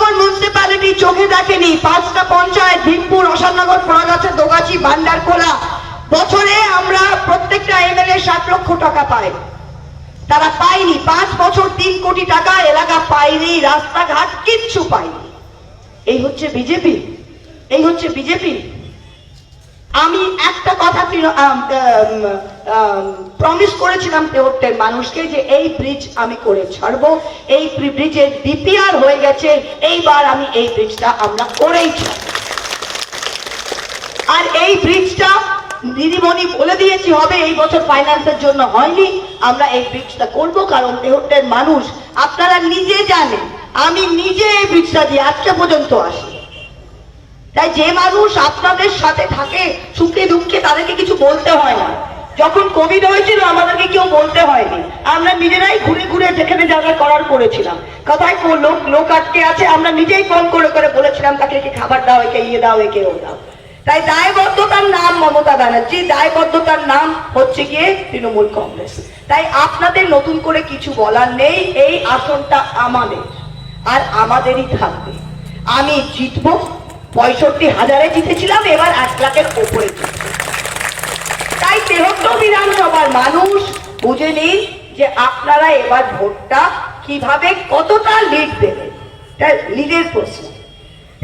নগর municipality চোখে দেখেনি, 5টা পঞ্চায়েত ভীমপুর, অশোকনগর, পোড়াগাছা, দোগাছি, ভান্ডারখোলা, বছরে আমরা প্রত্যেকটা এমএলএ 7 লক্ষ টাকা পাই। তারা পায়নি 5 বছর 3 কোটি টাকা এলাকা পায়নি, রাস্তাঘাট কিচ্ছু পায়নি। এই হচ্ছে বিজেপি, এই হচ্ছে বিজেপি। আমি একটা কথা প্রমিস করেছিলাম তেহট্টের মানুষকে যে এই ব্রিজ আমি করে ছাড়বো। এই ব্রিজের ডিপিআর হয়ে গেছে, এইবার আমি এই ব্রিজটা আমরা করেই ছাড়ব। আর এই ব্রিজটা দিদিমণি বলে দিয়েছি হবে, এই বছর ফাইন্যান্সের জন্য হয়নি, আমরা এই ব্রিজটা করব। কারণ তেহট্টের মানুষ আপনারা নিজে জানেন, আমি নিজে এই ব্রিজটা দিয়ে আজকে পর্যন্ত আসি। তাই যে মানুষ আপনাদের সাথে থাকে সুখে দুঃখে, তাদেরকে কিছু বলতে হয় না। যখন কোভিড হয়েছিল আমাদেরকে কেউ বলতে হয়নি, আমরা নিজেরাই ঘুরে ঘুরে যেখানে জায়গা করার করেছিলাম। কোথায় লোক আটকে আছে আমরা নিজেই ফোন করে করে বলেছিলাম তাকে একে খাবার দাও, একে ইয়ে দাও, একে ও দাও। তাই দায়বদ্ধতার নাম মমতা ব্যানার্জি, দায়বদ্ধতার নাম হচ্ছে গিয়ে তৃণমূল কংগ্রেস। তাই আপনাদের নতুন করে কিছু বলার নেই, এই আসনটা আমাদের আর আমাদেরই থাকবে। আমি জিতবো, 65,000-এ জিতেছিলাম, এবার 1 লাখের ওপরে জিতবো। তাই তেহট্ট বিধানসভার মানুষ বুঝে নিন যে আপনারা এবার ভোটটা কিভাবে কতটা লিড দেবেন। তাই লিডের প্রশ্ন।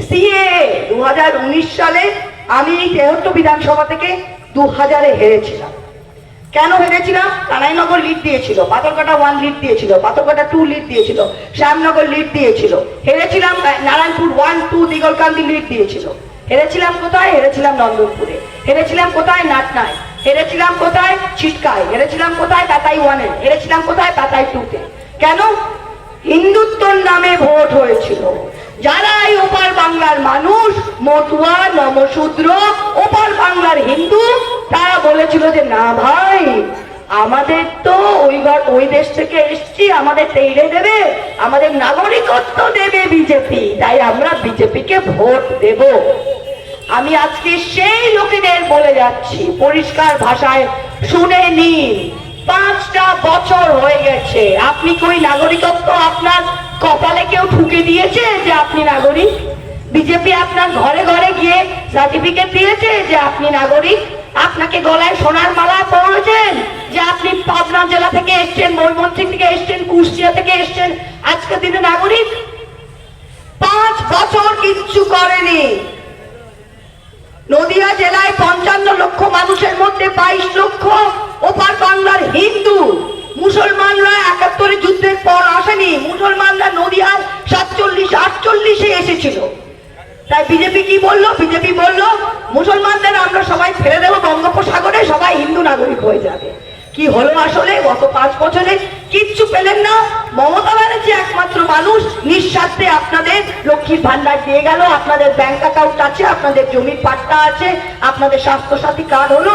সিএ 2019 সালে আমি এই তেহট্ট বিধানসভা থেকে 2000-এ হেরেছিলাম। কেন হেরেছিলাম? কানাইনগর লিড দিয়েছিল, পাথরঘাটা 1 লিড দিয়েছিল, পাথরঘাটা 2 লিড দিয়েছিল, শ্যামনগর লিড দিয়েছিল, হেরেছিলাম নারায়ণপুর 1, 2, দিগলকান্দি লিড দিয়েছিল। হেরেছিলাম কোথায়? হেরেছিলাম নন্দনপুরে, হেরেছিলাম কোথায়? নাটনায়, হেরেছিলাম কোথায়? ছিটকায়, হেরেছিলাম কোথায়? পাতাই 1-এ, হেরেছিলাম কোথায়? পাতাই 2-তে। কেন? হিন্দুত্বর নামে ভোট হয়েছিল। যারা এই ওপার বাংলার মানুষ, মতুয়া, নমশূদ্র, ওপার বাংলার হিন্দু, তারা বলেছিল যে না ভাই, আমাদের তো ওই দেশ থেকে এসছি, আমাদের তেইরে দেবে, আমাদের নাগরিকত্ব দেবে বিজেপি, তাই আমরা বিজেপিকে ভোট দেব। আমি আজকে সেই লোকেদের বলে যাচ্ছি, পরিষ্কার ভাষায় শুনে নিন, 5টা বছর হয়ে গেছে, আপনি কই নাগরিকত্ব আপনার কপালে কেউ ঠুকে দিয়েছে যে আপনি নাগরিক? বিজেপি আপনার ঘরে ঘরে গিয়ে সার্টিফিকেট দিয়েছে যে আপনি নাগরিক? আপনাকে গলায় সোনার মালা পরেছেন যে আপনি পাবনা জেলা থেকে এসছেন, ময়মনসিংহ থেকে এসছেন, কুষ্টিয়া থেকে এসছেন, আজকের দিনে নাগরিক? 5 বছর কিচ্ছু করেনি। নদিয়া জেলায় 55 লক্ষ মানুষের মধ্যে 22 লক্ষ ওপার বাংলার হিন্দু। মুসলমানরা 71 যুদ্ধের পর আসেনি, মুসলমানরা নদিয়ার 47-48-এ এসেছিল। তাই বিজেপি কি বললো? বিজেপি বললো মুসলমানদের আমরা সবাই ফেলে দেবো বঙ্গোপসাগরে, সবাই হিন্দু নাগরিক হয়ে যাবে। কি হলো আসলে? গত 5 বছরে কিচ্ছু পেলেন না। মমতা ব্যানার্জি একমাত্র মানুষ নিঃস্বার্থে আপনাদের লক্ষ্মীর ভান্ডার দিয়ে গেল, আপনাদের ব্যাংক অ্যাকাউন্ট আছে, আপনাদের জমির পাট্টা আছে, আপনাদের স্বাস্থ্যসাথী কার্ড হলো।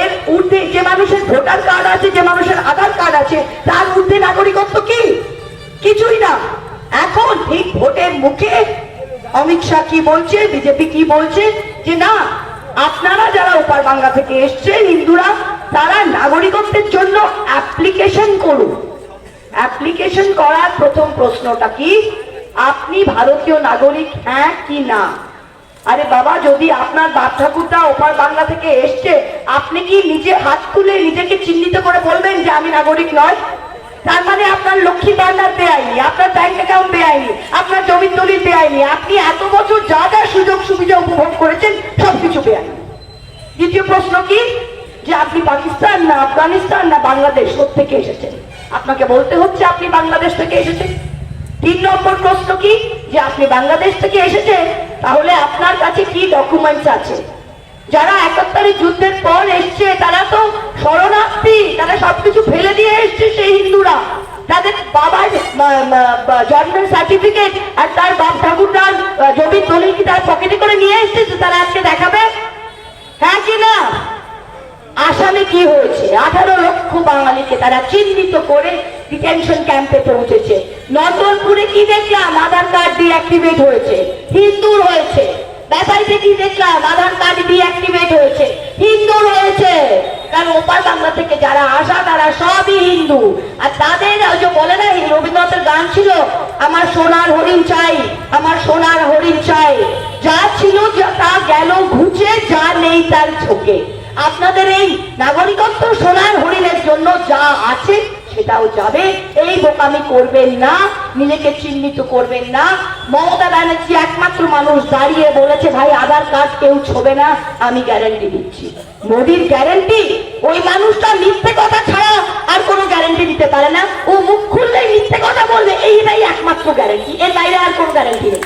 এর ঊর্ধ্বে যে মানুষের ভোটার কার্ড আছে, যে মানুষের আধার কার্ড আছে, তার ঊর্ধ্বে নাগরিকত্ব কি? কিছুই না। এখন ঠিক ভোটের মুখে অমিত শাহ কি বলছে, বিজেপি কি বলছে যে না, আপনারা যারা ওপার বাংলা থেকে এসছেন হিন্দুরা, তারা নাগরিকত্বের জন্য অ্যাপ্লিকেশন করুন। অ্যাপ্লিকেশন করার প্রথম প্রশ্নটা কি? আপনি ভারতীয় নাগরিক হ্যাঁ কি না? আরে বাবা, যদি আপনার বাপ ঠাকুরটা ওপার বাংলা থেকে এসছে, আপনি কি নিজে হাত তুলে নিজেকে চিহ্নিত করে বলবেন যে আমি নাগরিক নয়? তার মানে আপনার লক্ষ্মী ভান্ডার বেআইনি, আপনার ব্যাংক অ্যাকাউন্ট বেআইনি, আপনার জমির দলিল বেআইনি, আপনি এত বছর যা যা সুযোগ সুবিধা উপভোগ করেছেন সবকিছু বেআইনি। দ্বিতীয় প্রশ্ন কি? যে আপনি পাকিস্তান না আফগানিস্তান না বাংলাদেশ থেকে এসেছেন, আপনাকে বলতে হচ্ছে আপনি বাংলাদেশ থেকে এসেছেন। 3 নম্বর প্রশ্ন কি? যে আপনি বাংলাদেশ থেকে এসেছেন, তাহলে আপনার কাছে কি ডকুমেন্টস আছে? যারা 71 যুদ্ধের পর এসছে তারা তো শরণার্থী, তারা সবকিছু ফেলে দিয়ে এসছে। সেই হিন্দুরা তাদের বাবার জন্মের সার্টিফিকেট আর তার বাপ ঠাকুরদার জমির দলিল কি তার পকেটে করে নিয়ে এসছে, তারা আজকে দেখাবে? হ্যাঁ কি না? আসামে কি হয়েছে? 18 লক্ষ বাঙালিকে তারা চিহ্নিত করে ডিটেনশন ক্যাম্পে পৌঁছেছে। নন্দনপুরে কি দেখলাম? আধার কার্ড ডিঅ্যাক্টিভেট হয়েছে, হিন্দুর হয়েছে। ব্যাপারীতে কি দেখলাম? আধার কার্ড ডিঅ্যাক্টিভেট হয়েছে, হিন্দু রয়েছে। কারণ ওপার বাংলা থেকে যারা আসা তারা সবই হিন্দু। আর তাদের ওই যে বলে না, রবীন্দ্রনাথের গান ছিল, আমার সোনার হরিণ চাই, আমার সোনার হরিণ চাই। যা ছিল তা গেল ঘুচে, যা নেই তার ঝোঁকে। আপনাদের এই নাগরিকত্ব সোনার হরিণের জন্য যা আছে সেটাও যাবে। এই বোকামি করবেন না, নিজেকে চিহ্নিত করবেন না। মমতা ব্যানার্জি একমাত্র মানুষ দাঁড়িয়ে বলেছে, ভাই আধার কার্ড কেউ ছোবে না, আমি গ্যারান্টি দিচ্ছি। মোদির গ্যারান্টি, ওই মানুষটা মিথ্যে কথা ছাড়া আর কোনো গ্যারান্টি দিতে পারে না। ও মুখ খুললেই মিথ্যে কথা বলবে, এইটাই একমাত্র গ্যারান্টি, এর বাইরে আর কোনো গ্যারান্টি নেই।